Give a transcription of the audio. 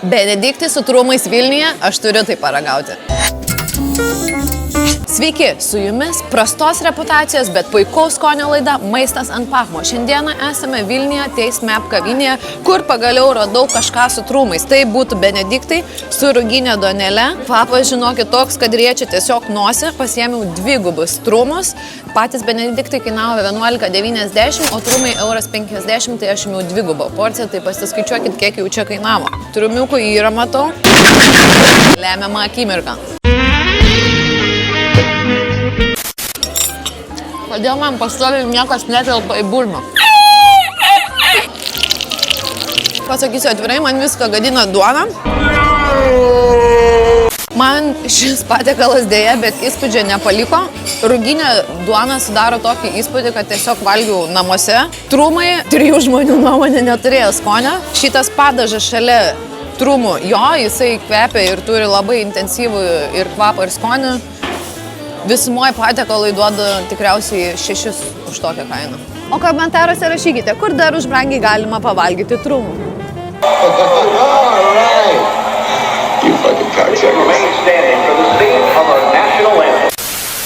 Benediktai su trūmais Vilniuje, aš turiu tai paragauti. Sveiki, su jumis prastos reputacijos, bet puikaus skonio laida Maistas ant pachmo. Šiandieną esame Vilniuje Taste Map kavinėje, kur pagaliau radau kažką su trūmais. Tai būtų Benediktai su ruginė duonele. Kvapas, žinokit, toks, kad riečia tiesiog nosį. Pasiėmiau dvigubus trūmus. Patys Benediktai kainavo 11,90, o trūmai 1,50 €, tai aš jau dvigubą porciją, tai pasiskaičiuokit, kiek jau čia kainavo. Trūmiukų yra, matau, lemiamą akimirką. Kodėl man pastoviai niekas netelpa į burną? Pasakysiu atvirai, man viską gadina duona. Man šis patiekalas dėja, bet įspūdžio nepaliko. Ruginė duona sudaro tokį įspūdį, kad tiesiog valgiau namuose. Trūmai 3 žmonių nuomonė neturėjo skonio. Šitas padažas šalia trūmų, jo, jisai kvepia ir turi labai intensyvų ir kvapą ir skonį. Visumoje patiekalai duoda tikriausiai 6 už tokią kainą. O komentaruose rašykite, kur dar už brangiai galima pavalgyti trūmų.